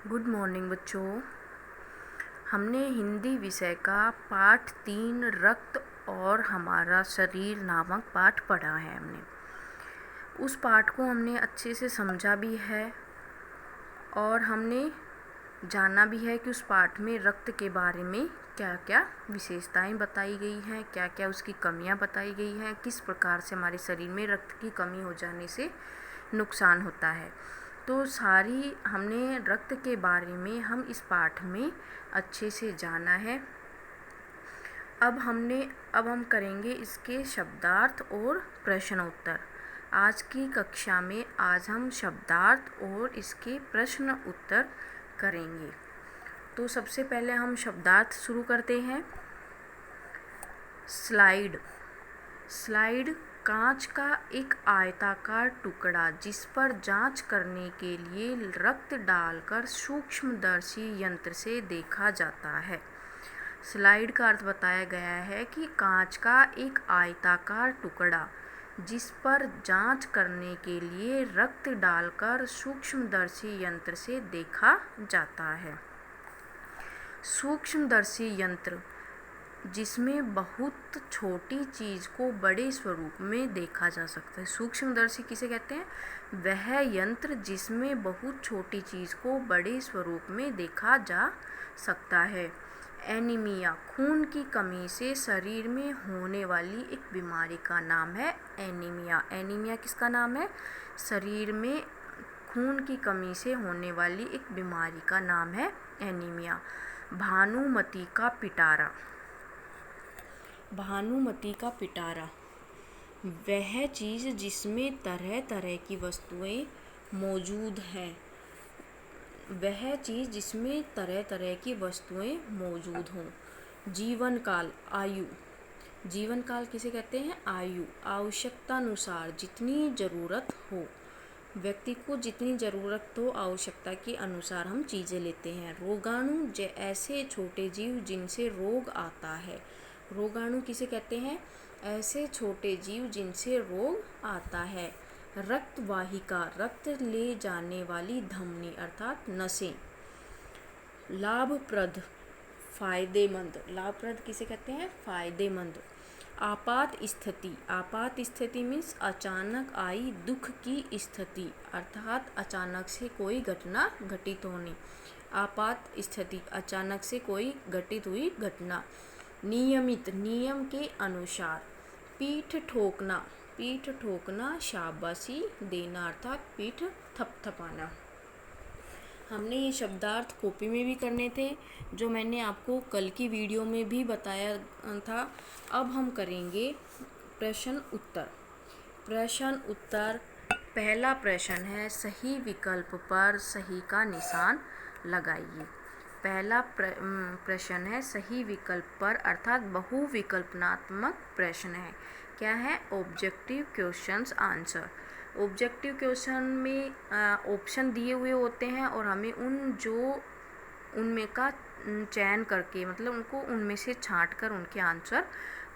Good morning बच्चों। हमने हिंदी विषय का पाठ 3 रक्त और हमारा शरीर नामक पाठ पढ़ा है। उस पाठ को हमने अच्छे से समझा भी है और हमने जाना भी है कि उस पाठ में रक्त के बारे में क्या क्या विशेषताएं बताई गई हैं, क्या क्या उसकी कमियां बताई गई हैं, किस प्रकार से हमारे शरीर में रक्त की कमी हो जाने से नुकसान होता है। तो सारी हमने रक्त के बारे में हम इस पाठ में अच्छे से जाना है। अब हम करेंगे इसके शब्दार्थ और प्रश्न उत्तर। आज की कक्षा में आज हम शब्दार्थ और इसके प्रश्न उत्तर करेंगे। तो सबसे पहले हम शब्दार्थ शुरू करते हैं। स्लाइड। स्लाइड कांच का एक आयताकार टुकड़ा जिस पर जांच करने के लिए रक्त डालकर सूक्ष्मदर्शी यंत्र से देखा जाता है। स्लाइड का अर्थ बताया गया है कि कांच का एक आयताकार टुकड़ा जिस पर जांच करने के लिए रक्त डालकर सूक्ष्मदर्शी यंत्र से देखा जाता है। सूक्ष्मदर्शी यंत्र जिसमें बहुत छोटी चीज़ को बड़े स्वरूप में देखा जा सकता है। सूक्ष्मदर्शी किसे कहते हैं? वह यंत्र जिसमें बहुत छोटी चीज़ को बड़े स्वरूप में देखा जा सकता है। एनीमिया खून की कमी से शरीर में होने वाली एक बीमारी का नाम है एनीमिया। एनीमिया किसका नाम है? शरीर में खून की कमी से होने वाली एक बीमारी का नाम है एनीमिया। भानुमति का पिटारा। भानुमति का पिटारा वह चीज़ जिसमें तरह तरह की वस्तुएं मौजूद हैं। वह चीज़ जिसमें तरह तरह की वस्तुएं मौजूद हों। जीवन काल आयु। जीवन काल किसे कहते हैं? आयु। आवश्यकतानुसार जितनी ज़रूरत हो, व्यक्ति को जितनी ज़रूरत हो आवश्यकता के अनुसार हम चीज़ें लेते हैं। रोगाणु ऐसे छोटे जीव जिनसे रोग आता है। रोगाणु किसे कहते हैं? ऐसे छोटे जीव जिनसे रोग आता है। रक्त वाहिका रक्त ले जाने वाली धमनी अर्थात नसें। लाभप्रद फायदेमंद। लाभप्रद किसे कहते हैं? फायदेमंद। आपात स्थिति। आपात स्थिति मीन्स अचानक आई दुख की स्थिति अर्थात अचानक से कोई घटना घटित होनी। आपात स्थिति अचानक से कोई घटित हुई घटना। नियमित नियम के अनुसार। पीठ ठोकना। पीठ ठोकना शाबाशी देना अर्थात पीठ थपथपाना। हमने ये शब्दार्थ कॉपी में भी करने थे जो मैंने आपको कल की वीडियो में भी बताया था। अब हम करेंगे प्रश्न उत्तर। प्रश्न उत्तर। पहला प्रश्न है सही विकल्प पर सही का निशान लगाइए। पहला प्रश्न है सही विकल्प पर अर्थात बहुविकल्पनात्मक प्रश्न है। क्या है? Objective questions answer. Objective question में ऑप्शन दिए हुए होते हैं और हमें उनमें का चयन करके मतलब उनको उनमें से छांट कर उनके आंसर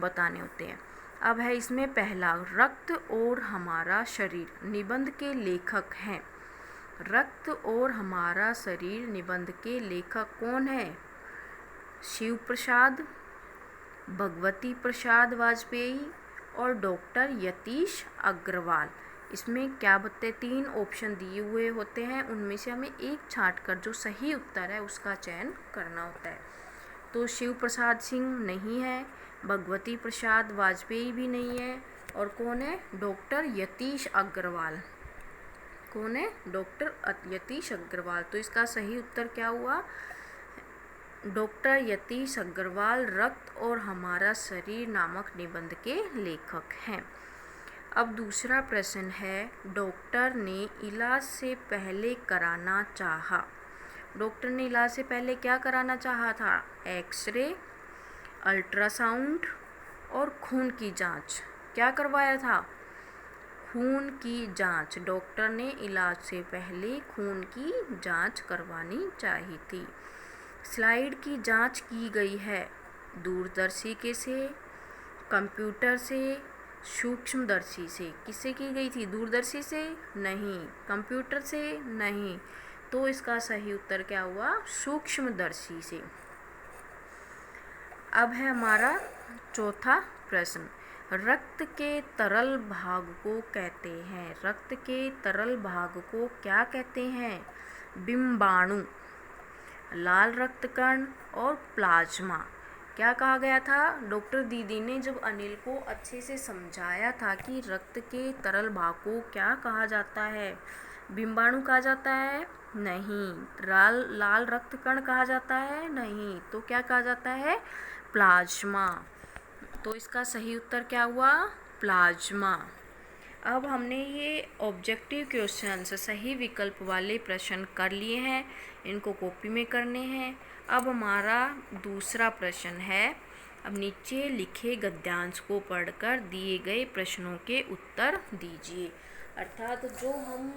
बताने होते हैं। अब है इसमें पहला रक्त और हमारा शरीर निबंध के लेखक हैं। रक्त और हमारा शरीर निबंध के लेखक कौन है? शिव प्रसाद, भगवती प्रसाद वाजपेयी और डॉक्टर यतीश अग्रवाल। इसमें क्या बताते? 3 ऑप्शन दिए हुए होते हैं, उनमें से हमें एक छांट कर जो सही उत्तर है उसका चयन करना होता है। तो शिव प्रसाद सिंह नहीं है, भगवती प्रसाद वाजपेयी भी नहीं है और कौन है? डॉक्टर यतीश अग्रवाल। कौन है? डॉक्टर यतीश अग्रवाल। तो इसका सही उत्तर क्या हुआ? डॉक्टर यतीश अग्रवाल रक्त और हमारा शरीर नामक निबंध के लेखक हैं। अब दूसरा प्रश्न है डॉक्टर ने इलाज से पहले कराना चाहा। डॉक्टर ने इलाज से पहले क्या कराना चाहा था? एक्सरे, अल्ट्रासाउंड और खून की जांच। क्या करवाया था? खून की जांच। डॉक्टर ने इलाज से पहले खून की जांच करवानी चाहिए थी। स्लाइड की जांच की गई है दूरदर्शी के से, कंप्यूटर से, सूक्ष्मदर्शी से। किससे की गई थी? दूरदर्शी से नहीं, कंप्यूटर से नहीं, तो इसका सही उत्तर क्या हुआ? सूक्ष्मदर्शी से। अब है हमारा चौथा प्रश्न, रक्त के तरल भाग को कहते हैं। रक्त के तरल भाग को क्या कहते हैं? बिंबाणु, लाल रक्त कण और प्लाज्मा। क्या कहा गया था? डॉक्टर दीदी ने जब अनिल को अच्छे से समझाया था कि रक्त के तरल भाग को क्या कहा जाता है, बिंबाणु कहा जाता है? नहीं। लाल रक्त कण कहा जाता है? नहीं। तो क्या कहा जाता है? प्लाज्मा। तो इसका सही उत्तर क्या हुआ? प्लाज्मा। अब हमने ये ऑब्जेक्टिव क्वेश्चंस सही विकल्प वाले प्रश्न कर लिए हैं, इनको कॉपी में करने हैं। अब हमारा दूसरा प्रश्न है, अब नीचे लिखे गद्यांश को पढ़कर दिए गए प्रश्नों के उत्तर दीजिए। अर्थात जो हम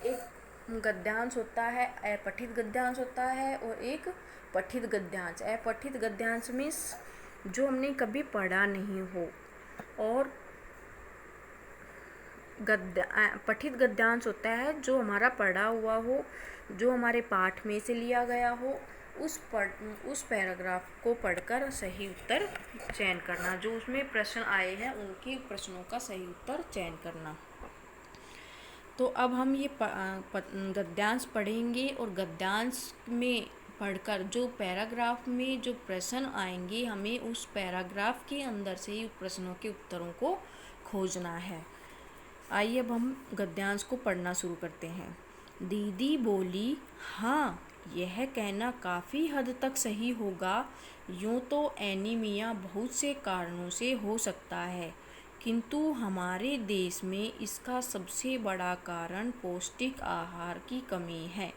एक गद्यांश होता है, अपठित गद्यांश होता है और एक पठित गद्यांश। अपठित गद्यांश मीन्स जो हमने कभी पढ़ा नहीं हो, और पठित गद्यांश होता है जो हमारा पढ़ा हुआ हो, जो हमारे पाठ में से लिया गया हो। उस पैराग्राफ को पढ़कर सही उत्तर चयन करना, जो उसमें प्रश्न आए हैं उनके प्रश्नों का सही उत्तर चयन करना। तो अब हम ये गद्यांश पढ़ेंगे और गद्यांश में पढ़कर जो पैराग्राफ में जो प्रश्न आएंगे, हमें उस पैराग्राफ के अंदर से ही प्रश्नों के उत्तरों को खोजना है। आइए अब हम गद्यांश को पढ़ना शुरू करते हैं। दीदी बोली, हाँ यह कहना काफ़ी हद तक सही होगा। यूँ तो एनीमिया बहुत से कारणों से हो सकता है, किंतु हमारे देश में इसका सबसे बड़ा कारण पौष्टिक आहार की कमी है।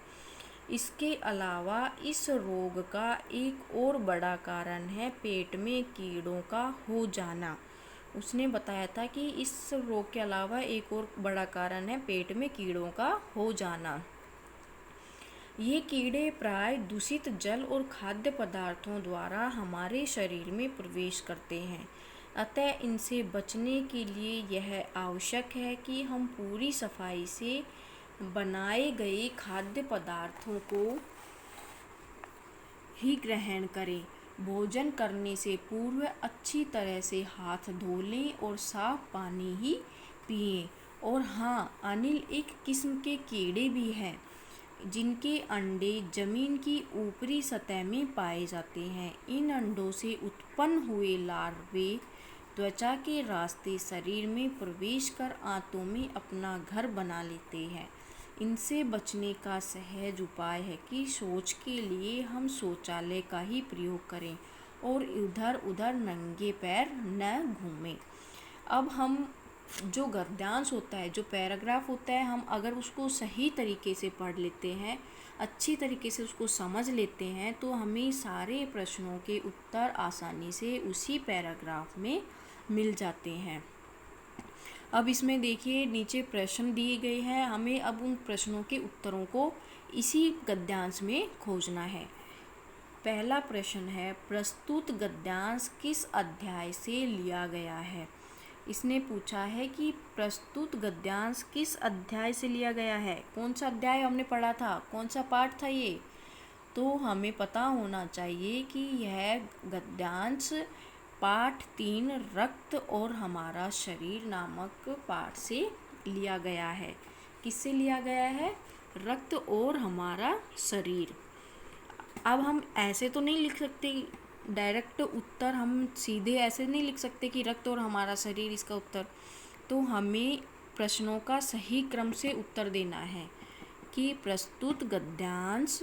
इसके अलावा इस रोग का एक और बड़ा कारण है पेट में कीड़ों का हो जाना। उसने बताया था कि इस रोग के अलावा एक और बड़ा कारण है पेट में कीड़ों का हो जाना। ये कीड़े प्राय दूषित जल और खाद्य पदार्थों द्वारा हमारे शरीर में प्रवेश करते हैं। अतः इनसे बचने के लिए यह आवश्यक है कि हम पूरी सफाई से बनाए गए खाद्य पदार्थों को ही ग्रहण करें। भोजन करने से पूर्व अच्छी तरह से हाथ धो लें और साफ पानी ही पिएं। और हाँ, अनिल एक किस्म के कीड़े भी हैं जिनके अंडे जमीन की ऊपरी सतह में पाए जाते हैं। इन अंडों से उत्पन्न हुए लार्वे त्वचा के रास्ते शरीर में प्रवेश कर आंतों में अपना घर बना लेते हैं। इनसे बचने का सहज उपाय है कि शौच के लिए हम शौचालय का ही प्रयोग करें और इधर उधर नंगे पैर न घूमें। अब हम जो गद्यांश होता है, जो पैराग्राफ होता है, हम अगर उसको सही तरीके से पढ़ लेते हैं, अच्छी तरीके से उसको समझ लेते हैं, तो हमें सारे प्रश्नों के उत्तर आसानी से उसी पैराग्राफ में मिल जाते हैं। अब इसमें देखिए नीचे प्रश्न दिए गए हैं, हमें अब उन प्रश्नों के उत्तरों को इसी गद्यांश में खोजना है। पहला प्रश्न है, प्रस्तुत गद्यांश किस अध्याय से लिया गया है? इसने पूछा है कि प्रस्तुत गद्यांश किस अध्याय से लिया गया है। कौन सा अध्याय हमने पढ़ा था, कौन सा पाठ था ये? तो हमें पता होना चाहिए कि यह गद्यांश पाठ 3 रक्त और हमारा शरीर नामक पाठ से लिया गया है। किससे लिया गया है? रक्त और हमारा शरीर। अब हम ऐसे तो नहीं लिख सकते डायरेक्ट उत्तर, हम सीधे ऐसे नहीं लिख सकते कि रक्त और हमारा शरीर इसका उत्तर। तो हमें प्रश्नों का सही क्रम से उत्तर देना है कि प्रस्तुत गद्यांश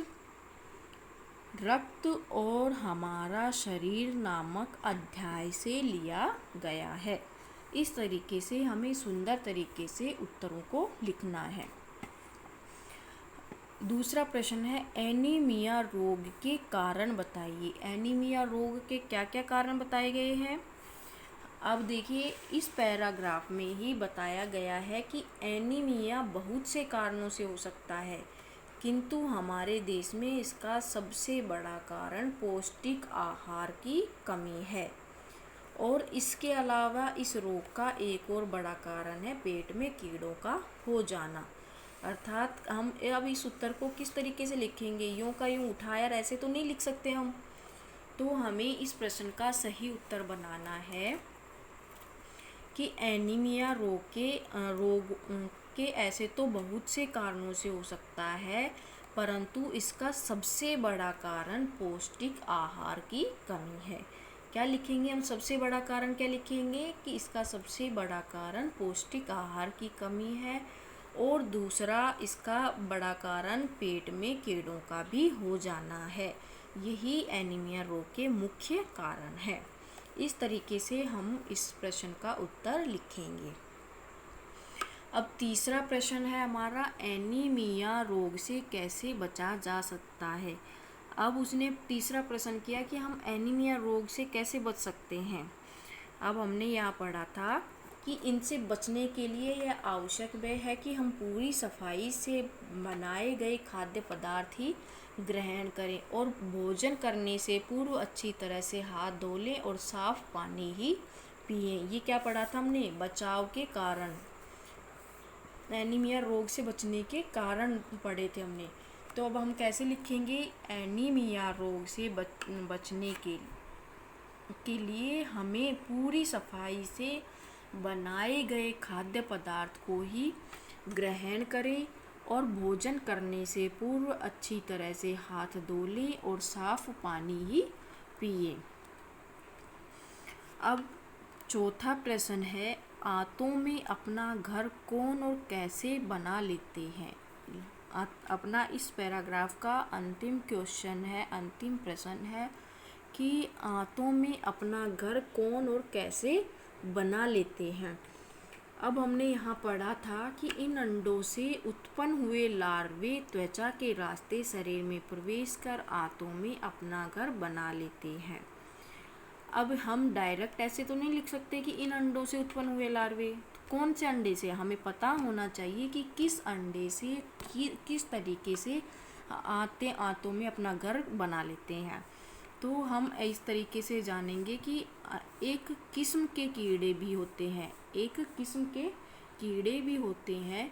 रक्त और हमारा शरीर नामक अध्याय से लिया गया है। इस तरीके से हमें सुंदर तरीके से उत्तरों को लिखना है। दूसरा प्रश्न है, एनीमिया रोग के कारण बताइए। एनीमिया रोग के क्या क्या कारण बताए गए हैं? अब देखिए इस पैराग्राफ में ही बताया गया है कि एनीमिया बहुत से कारणों से हो सकता है, किंतु हमारे देश में इसका सबसे बड़ा कारण पौष्टिक आहार की कमी है। और इसके अलावा इस रोग का एक और बड़ा कारण है पेट में कीड़ों का हो जाना। अर्थात हम अब इस उत्तर को किस तरीके से लिखेंगे, यूँ का यूँ उठाया ऐसे तो नहीं लिख सकते हम। तो हमें इस प्रश्न का सही उत्तर बनाना है कि एनीमिया रोग के ऐसे तो बहुत से कारणों से हो सकता है, परंतु इसका सबसे बड़ा कारण पौष्टिक आहार की कमी है। क्या लिखेंगे हम, सबसे बड़ा कारण क्या लिखेंगे कि इसका सबसे बड़ा कारण पौष्टिक आहार की कमी है, और दूसरा इसका बड़ा कारण पेट में कीड़ों का भी हो जाना है। यही एनीमिया रोग के मुख्य कारण है। इस तरीके से हम इस प्रश्न का उत्तर लिखेंगे। अब तीसरा प्रश्न है हमारा, एनीमिया रोग से कैसे बचा जा सकता है। अब उसने तीसरा प्रश्न किया कि हम एनीमिया रोग से कैसे बच सकते हैं। अब हमने यहाँ पढ़ा था कि इनसे बचने के लिए यह आवश्यक है कि हम पूरी सफाई से बनाए गए खाद्य पदार्थ ही ग्रहण करें और भोजन करने से पूर्व अच्छी तरह से हाथ धो लें और साफ पानी ही पिएं। ये क्या पढ़ा था हमने, बचाव के कारण, एनीमिया रोग से बचने के कारण पढ़े थे हमने। तो अब हम कैसे लिखेंगे, एनीमिया रोग से बचने के लिए हमें पूरी सफाई से बनाए गए खाद्य पदार्थ को ही ग्रहण करें और भोजन करने से पूर्व अच्छी तरह से हाथ धो लें और साफ पानी ही पिएं। अब चौथा प्रश्न है, आंतों में अपना घर कौन और कैसे बना लेते हैं। अपना इस पैराग्राफ का अंतिम क्वेश्चन है, अंतिम प्रश्न है कि आंतों में अपना घर कौन और कैसे बना लेते हैं। अब हमने यहाँ पढ़ा था कि इन अंडों से उत्पन्न हुए लार्वे त्वचा के रास्ते शरीर में प्रवेश कर आंतों में अपना घर बना लेते हैं। अब हम डायरेक्ट ऐसे तो नहीं लिख सकते कि इन अंडों से उत्पन्न हुए लार्वे, कौन से अंडे से, हमें पता होना चाहिए कि किस अंडे से किस तरीके से आंतों में अपना घर बना लेते हैं। तो हम इस तरीके से जानेंगे कि एक किस्म के कीड़े भी होते हैं, एक किस्म के कीड़े भी होते हैं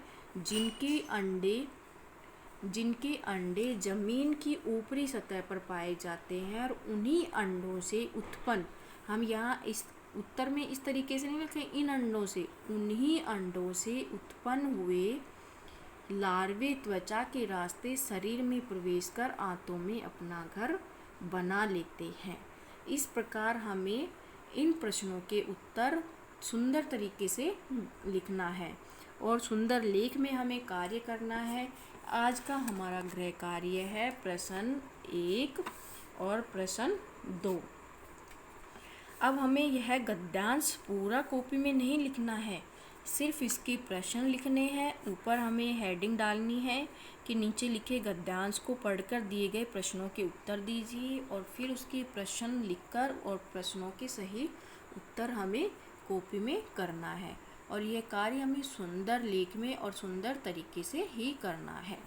जिनके अंडे ज़मीन की ऊपरी सतह पर पाए जाते हैं, और उन्हीं अंडों से उत्पन्न, हम यहाँ इस उत्तर में इस तरीके से नहीं लिखें इन अंडों से, उन्हीं अंडों से उत्पन्न हुए लार्वे त्वचा के रास्ते शरीर में प्रवेश कर आंतों में अपना घर बना लेते हैं। इस प्रकार हमें इन प्रश्नों के उत्तर सुंदर तरीके से लिखना है और सुंदर लेख में हमें कार्य करना है। आज का हमारा गृह कार्य है प्रश्न 1 और प्रश्न 2। अब हमें यह गद्यांश पूरा कॉपी में नहीं लिखना है, सिर्फ इसके प्रश्न लिखने हैं। ऊपर हमें हेडिंग डालनी है कि नीचे लिखे गद्यांश को पढ़कर दिए गए प्रश्नों के उत्तर दीजिए, और फिर उसके प्रश्न लिखकर और प्रश्नों के सही उत्तर हमें कॉपी में करना है। और यह कार्य हमें सुंदर लेख में और सुंदर तरीके से ही करना है।